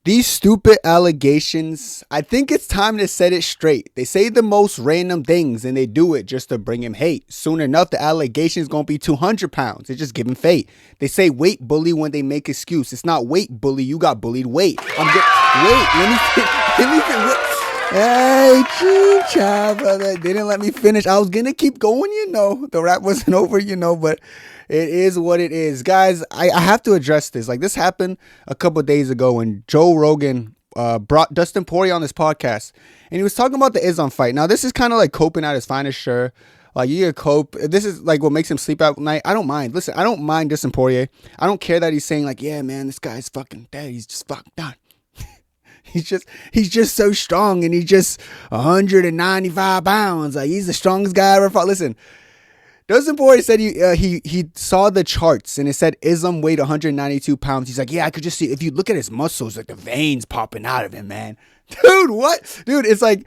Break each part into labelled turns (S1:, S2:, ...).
S1: These stupid allegations, I think it's time to set it straight. They say the most random things and they do it just to bring him hate. Soon enough, the allegation is going to be 200 pounds. They just give him fate. They say weight bully when they make excuse. It's not weight bully. You got bullied. Wait. Hey, chicha, brother. They didn't let me finish. I was going to keep going, The rap wasn't over, but it is what it is. Guys, I have to address this. Like, this happened a couple of days ago when Joe Rogan brought Dustin Poirier on this podcast. And he was talking about the Islam fight. Now, this is kind of like coping at his finest, sure. Like, you get cope. This is like what makes him sleep at night. I don't mind. Listen, I don't mind Dustin Poirier. I don't care that he's saying like, yeah, man, this guy's fucking dead. He's just fucking done. He's just so strong, and he's just 195 pounds. Like, he's the strongest guy I ever fought. Listen, Dustin Poirier said he saw the charts, and it said Islam weighed 192 pounds. He's like, yeah, I could just see, if you look at his muscles, like the veins popping out of him, man. Dude, what? Dude, it's like,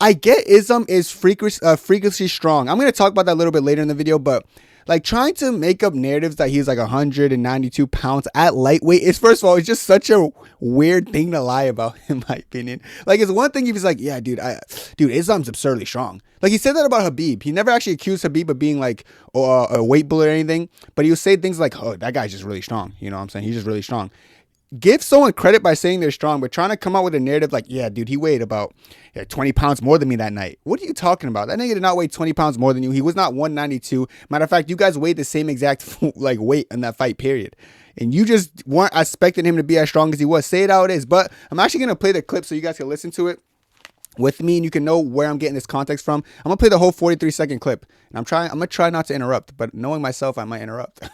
S1: I get Islam is freakishly strong. I'm going to talk about that a little bit later in the video, but like trying to make up narratives that he's like 192 pounds at lightweight is, first of all, it's just such a weird thing to lie about, in my opinion. Like, it's one thing if he's like, yeah, dude, Islam's absurdly strong. Like, he said that about Khabib. He never actually accused Khabib of being like a weight bully or anything, but he would say things like, oh, that guy's just really strong. You know what I'm saying? He's just really strong. Give someone credit by saying they're strong, but trying to come out with a narrative like, yeah, dude, he weighed about 20 pounds more than me that night. What are you talking about? That nigga did not weigh 20 pounds more than you. He was not 192. Matter of fact, you guys weighed the same exact like weight in that fight, period. And you just weren't expecting him to be as strong as he was. Say it how it is. But I'm actually going to play the clip so you guys can listen to it with me and you can know where I'm getting this context from. I'm going to play the whole 43-second clip. And I'm going to try not to interrupt, but knowing myself, I might interrupt.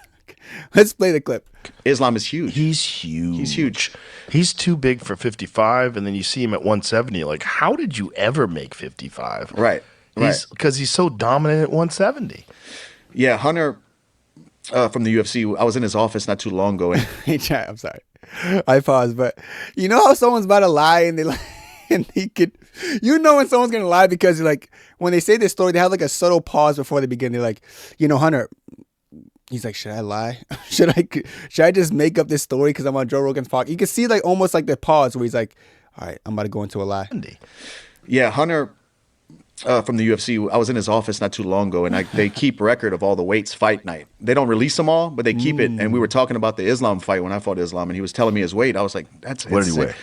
S1: Let's play the clip.
S2: Islam is huge.
S3: He's huge.
S2: He's huge.
S3: He's too big for 55, and then you see him at 170. Like, how did you ever make 55?
S2: Right.
S3: Because he's so dominant at 170.
S2: Yeah, Hunter from the UFC, I was in his office not too long ago. And
S1: hey, chat, I'm sorry. I paused, but you know how someone's about to lie and they like, and he could, when someone's going to lie because like, when they say this story, they have like a subtle pause before they begin. They're like, Hunter, he's like, should I lie? Should I just make up this story because I'm on Joe Rogan's podcast? You can see like almost like the pause where he's like, all right, I'm about to go into a lie.
S2: Yeah, Hunter from the UFC, I was in his office not too long ago, and they keep record of all the weights fight night. They don't release them all, but they keep it. And we were talking about the Islam fight when I fought Islam, and he was telling me his weight. I was like,
S3: what did he weigh?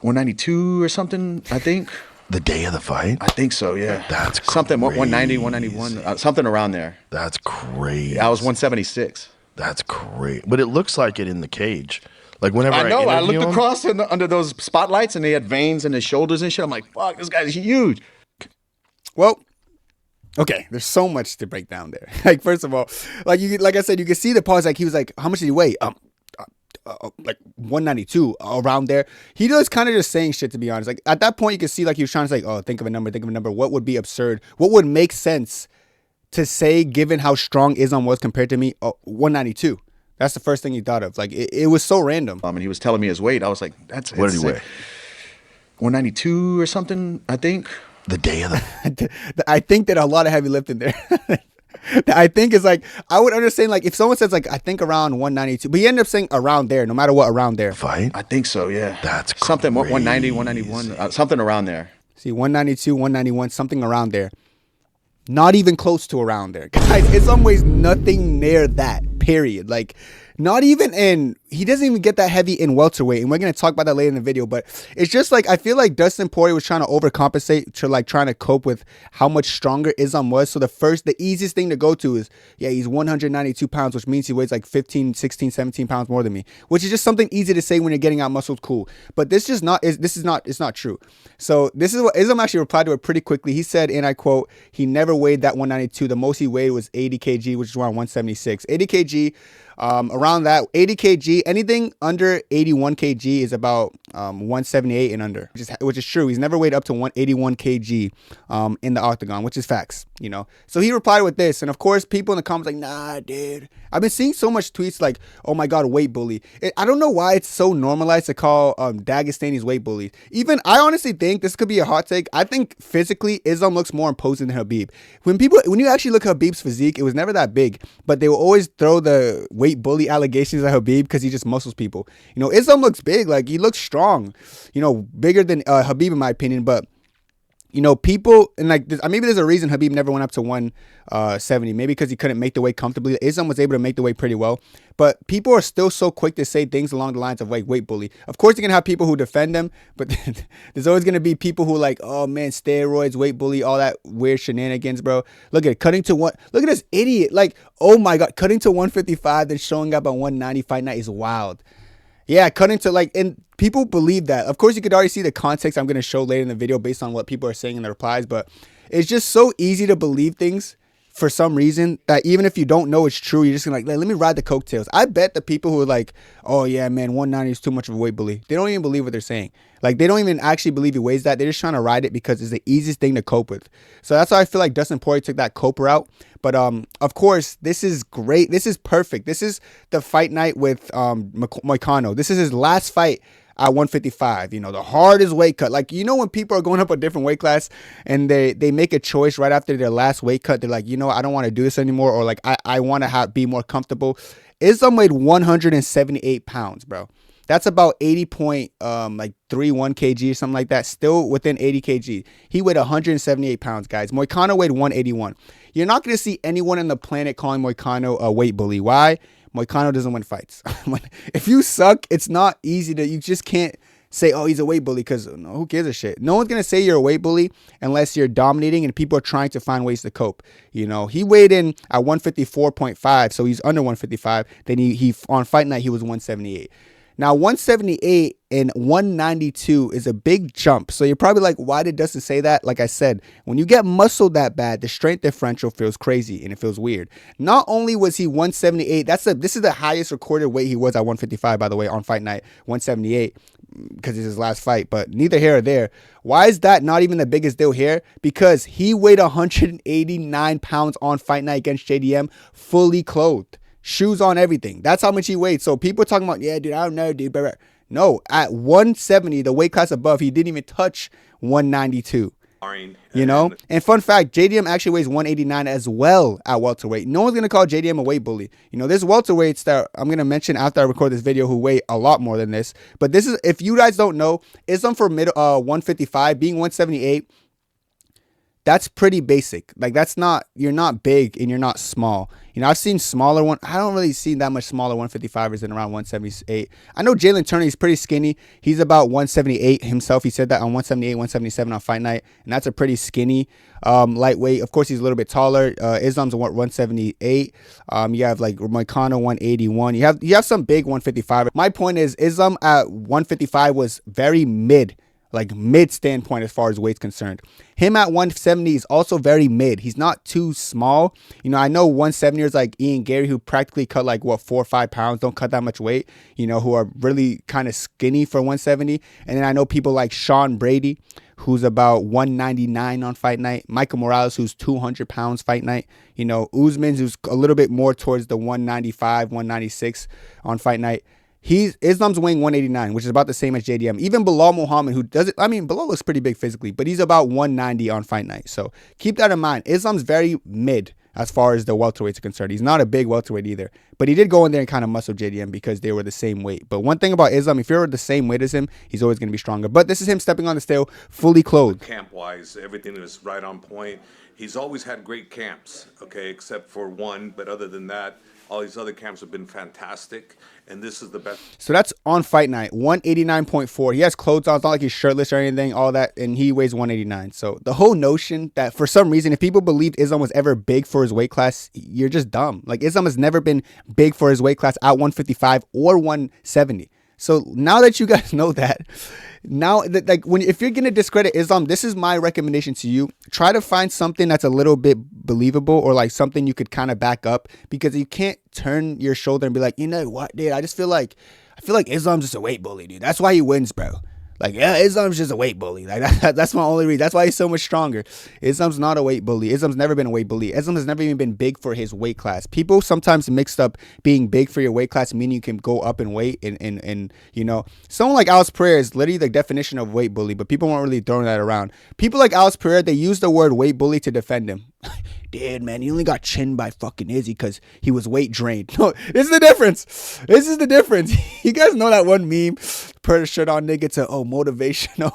S2: 192 or something, I think.
S3: The day of the fight?
S2: I think so, yeah.
S3: That's
S2: something,
S3: crazy.
S2: 190, 191, something around there.
S3: That's crazy.
S2: I was 176.
S3: That's crazy. But it looks like it in the cage. Like whenever I
S2: know, I
S3: interview
S2: looked
S3: him,
S2: across under those spotlights and they had veins in his shoulders and shit. I'm like, fuck, this guy's huge.
S1: Well, okay, there's so much to break down there. Like, first of all, like I said, you can see the pause. Like, he was like, how much did he weigh? Like 192, around there. He was kind of just saying shit, to be honest. Like, at that point, you can see like he was trying to say, oh, think of a number. What would be absurd? What would make sense to say, given how strong Islam was compared to me? 192. That's the first thing he thought of. Like, it was so random.
S2: And he was telling me his weight. I was like,
S3: what did he weigh?
S2: 192 or something, I think.
S3: The day of the...
S1: I think that a lot of heavy lifting there. I think is like, I would understand like if someone says like, I think around 192, but he ended up saying around there, no matter what, around there.
S3: Fight?
S2: I think so, yeah.
S3: That's
S2: something,
S3: crazy.
S2: 190, 191, something around there.
S1: See, 192, 191, something around there. Not even close to around there. Guys, in some ways, nothing near that, period. Like, not even in, he doesn't even get that heavy in welterweight. And we're going to talk about that later in the video. But it's just like, I feel like Dustin Poirier was trying to overcompensate to like trying to cope with how much stronger Islam was. So the easiest thing to go to is, yeah, he's 192 pounds, which means he weighs like 15, 16, 17 pounds more than me, which is just something easy to say when you're getting out muscled. Cool. But it's not true. So this is what Islam actually replied to it pretty quickly. He said, and I quote, he never weighed that 192. The most he weighed was 80 kg, which is around 176. 80 kg. Around that 80 kg, anything under 81 kg is about 178 and under, which is true. He's never weighed up to 181 kg in the octagon, which is facts, So he replied with this, and of course, people in the comments like, nah, dude. I've been seeing so much tweets like, oh my god, weight bully. I don't know why it's so normalized to call Dagestanis weight bullies. Even I honestly think this could be a hot take. I think physically Islam looks more imposing than Khabib. When you actually look at Khabib's physique, it was never that big, but they will always throw the weight bully allegations at Habib because he just muscles people. You know, Islam looks big. Like, he looks strong. You know, bigger than Habib in my opinion. But, you know, people, and like, maybe there's a reason Habib never went up to 170. Maybe because he couldn't make the weight comfortably. Islam was able to make the weight pretty well. But people are still so quick to say things along the lines of like weight bully. Of course, you're going to have people who defend them, but there's always going to be people who like, oh man, steroids, weight bully, all that weird shenanigans, bro. Look at it, cutting to one. Look at this idiot. Like, oh my God, cutting to 155, then showing up on 190 fight night is wild. Yeah, cutting to like, and people believe that. Of course, you could already see the context I'm going to show later in the video based on what people are saying in the replies, but it's just so easy to believe things for some reason that even if you don't know it's true, you're just gonna like, let me ride the coattails. I bet the people who are like, oh yeah, man, 190 is too much of a weight bully, they don't even believe what they're saying. Like, they don't even actually believe he weighs that. They're just trying to ride it because it's the easiest thing to cope with. So that's why I feel like Dustin Poirier took that cope route. But of course, this is great. This is perfect. This is the fight night with Moicano. This is his last fight at 155. You know, the hardest weight cut. Like, you know, when people are going up a different weight class and they make a choice right after their last weight cut, they're like, you know, I don't want to do this anymore, or like I want to be more comfortable. Islam weighed 178 pounds, bro. That's about 80.31 kg or something like that. Still within 80 kg. He weighed 178 pounds, guys. Moicano weighed 181. You're not going to see anyone on the planet calling Moicano a weight bully. Why? Moicano doesn't win fights. If you suck, it's not easy to, you just can't say, oh, he's a weight bully, because who gives a shit? No one's going to say you're a weight bully unless you're dominating and people are trying to find ways to cope. You know, he weighed in at 154.5, so he's under 155. Then he on fight night, he was 178. Now, 178 and 192 is a big jump. So you're probably like, why did Dustin say that? Like I said, when you get muscled that bad, the strength differential feels crazy and it feels weird. Not only was he 178, this is the highest recorded weight he was at 155, by the way, on fight night, 178, because it's his last fight, but neither here or there. Why is that not even the biggest deal here? Because he weighed 189 pounds on fight night against JDM, fully clothed. Shoes on, everything. That's how much he weighed. So people are talking about, yeah, dude, I don't know, dude. No, at 170, the weight class above, he didn't even touch 192. You know? And fun fact, JDM actually weighs 189 as well at welterweight. No one's going to call JDM a weight bully. You know, there's welterweights that I'm going to mention after I record this video who weigh a lot more than this. But this is, if you guys don't know, Islam for 155, being 178, that's pretty basic. Like, that's not, you're not big and you're not small. You know, I've seen smaller one. I don't really see that much smaller 155ers than around 178. I know Jalen Turner, he's pretty skinny. He's about 178 himself. He said that on 178, 177 on fight night. And that's a pretty skinny lightweight. Of course, he's a little bit taller. Islam's 178. You have like Moicano 181. You have some big 155. My point is, Islam at 155 was very mid standpoint as far as weight's concerned. Him at 170 is also very mid. He's not too small. You know, I know 170ers like Ian Gary, who practically cut like, 4 or 5 pounds, don't cut that much weight, you know, who are really kind of skinny for 170. And then I know people like Sean Brady, who's about 199 on fight night. Michael Morales, who's 200 pounds fight night. You know, Usman, who's a little bit more towards the 195, 196 on fight night. Islam's weighing 189, which is about the same as JDM. Even Bilal Muhammad, who does it, I mean, Bilal looks pretty big physically, but he's about 190 on fight night. So keep that in mind. Islam's very mid as far as the welterweights are concerned. He's not a big welterweight either, but he did go in there and kind of muscle JDM because they were the same weight. But one thing about Islam, if you're the same weight as him, he's always going to be stronger. But this is him stepping on the scale, fully clothed.
S4: Camp-wise, everything is right on point. He's always had great camps, okay, except for one. But other than that, all these other camps have been fantastic, and this is the best.
S1: So that's on fight night, 189.4. He has clothes on. It's not like he's shirtless or anything, all that, and he weighs 189. So the whole notion that for some reason, if people believed Islam was ever big for his weight class, you're just dumb. Like, Islam has never been big for his weight class at 155 or 170. So now that you guys know that, now that, like, if you're gonna discredit Islam, this is my recommendation to you. Try to find something that's a little bit believable, or like something you could kind of back up, because you can't turn your shoulder and be like, you know what, dude, I feel like Islam's just a weight bully, dude. That's why he wins, bro. Like, yeah, Islam's just a weight bully. Like, that's my only reason. That's why he's so much stronger. Islam's not a weight bully. Islam's never been a weight bully. Islam has never even been big for his weight class. People sometimes mixed up being big for your weight class, meaning you can go up in weight. And you know, someone like Alex Pereira is literally the definition of weight bully, but people weren't really throwing that around. People like Alex Pereira, they use the word weight bully to defend him. dude, man, he only got chinned by fucking Izzy because he was weight drained. No, this is the difference. This is the difference. You guys know that one meme, put a shirt on nigga to, motivational.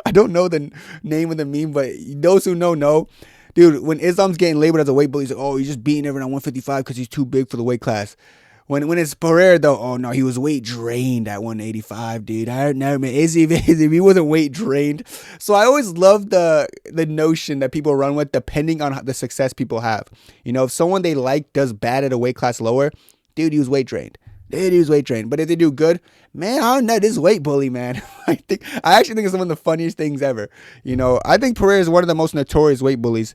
S1: I don't know the name of the meme, but those who know. Dude, when Islam's getting labeled as a weight bully, he's like, he's just beating everyone at 155 because he's too big for the weight class. When it's Poirier, though, no, he was weight drained at 185, dude. I heard never, man. Izzy, he wasn't weight drained. So I always love the notion that people run with depending on the success people have. You know, if someone they like does bad at a weight class lower, dude, he was weight drained. Dude, he was weight drained. But if they do good, man, I don't know, this weight bully, man. I actually think it's one of the funniest things ever. You know, I think Poirier is one of the most notorious weight bullies.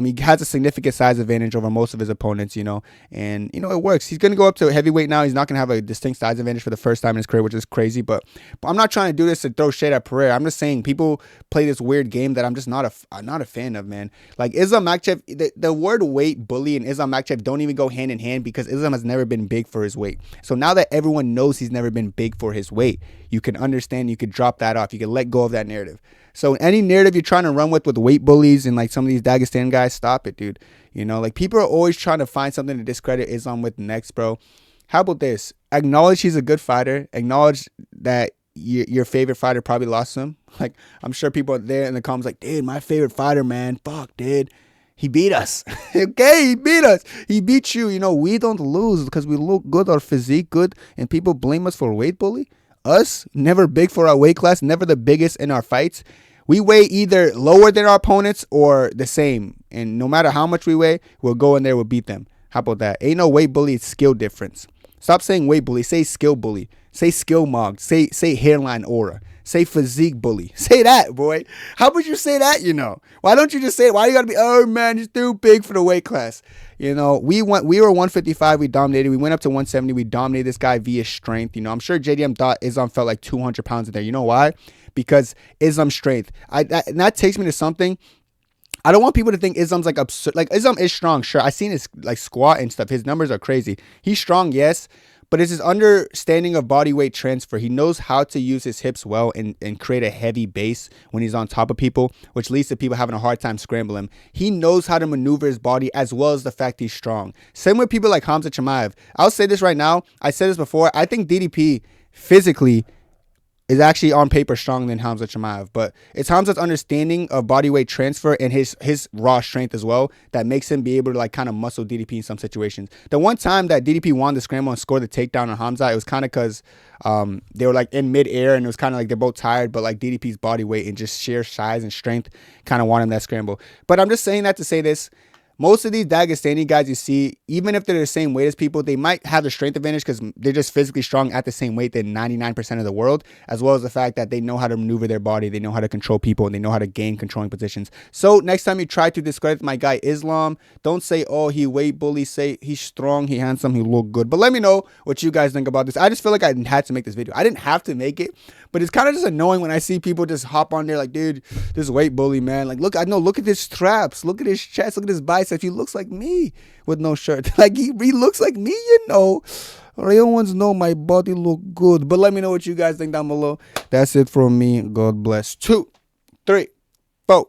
S1: He has a significant size advantage over most of his opponents, you know, and, you know, it works. He's going to go up to heavyweight now. He's not going to have a distinct size advantage for the first time in his career, which is crazy. But I'm not trying to do this to throw shade at Poirier. I'm just saying people play this weird game that I'm just not a fan of, man. Like Islam Makhachev, the word weight bully and Islam Makhachev don't even go hand in hand because Islam has never been big for his weight. So now that everyone knows he's never been big for his weight, you can understand, you could drop that off. You can let go of that narrative. So any narrative you're trying to run with weight bullies and like some of these Dagestan guys, stop it, dude. You know, like people are always trying to find something to discredit Islam with next, bro. How about this? Acknowledge he's a good fighter. Acknowledge that your favorite fighter probably lost him. Like, I'm sure people are there in the comments like, dude, my favorite fighter, man. Fuck, dude. He beat us. Okay, he beat us. He beat you. You know, we don't lose because we look good, our physique good, and people blame us for weight bully. Us, never big for our weight class, never the biggest in our fights. We weigh either lower than our opponents or the same. And no matter how much we weigh, we'll go in there, we'll beat them. How about that? Ain't no weight bully, it's skill difference. Stop saying weight bully. Say skill bully. Say skill mog. Say hairline aura. Say physique bully. Say that, boy. How would you say that, you know? Why don't you just say it? Why you gotta be, oh man, he's too big for the weight class? You know, we were 155, we dominated. We went up to 170, we dominated this guy via strength. You know, I'm sure JDM thought Islam felt like 200 pounds in there. You know why? Because Islam's strength. And that takes me to something. I don't want people to think Islam's like absurd. Like, Islam is strong, sure. I've seen his like squat and stuff. His numbers are crazy. He's strong, yes. But it's his understanding of body weight transfer. He knows how to use his hips well and create a heavy base when he's on top of people, which leads to people having a hard time scrambling him. He knows how to maneuver his body as well as the fact he's strong. Same with people like Khamzat Chimaev. I'll say this right now. I said this before. I think DDP physically is actually on paper stronger than Khamzat Chimaev, but it's Khamzat's understanding of body weight transfer and his raw strength as well that makes him be able to like kind of muscle DDP in some situations. The one time that DDP won the scramble and scored the takedown on Khamzat, it was kind of because they were like in midair and it was kind of like they're both tired, but like DDP's body weight and just sheer size and strength kind of won him that scramble. But I'm just saying that to say this. Most of these Dagestani guys you see, even if they're the same weight as people, they might have the strength advantage because they're just physically strong at the same weight than 99% of the world, as well as the fact that they know how to maneuver their body, they know how to control people, and they know how to gain controlling positions. So next time you try to discredit my guy Islam, don't say, oh, he weight bully. Say he's strong, he handsome, he look good. But let me know what you guys think about this. I just feel like I had to make this video. I didn't have to make it, but it's kind of just annoying when I see people just hop on there like, dude, this weight bully, man. Like, look at his straps. Look at his chest. Look at his biceps. He looks like me with no shirt. Like, he looks like me, you know. Real ones know my body look good. But let me know what you guys think down below. That's it from me. God bless. 2, 3, 4.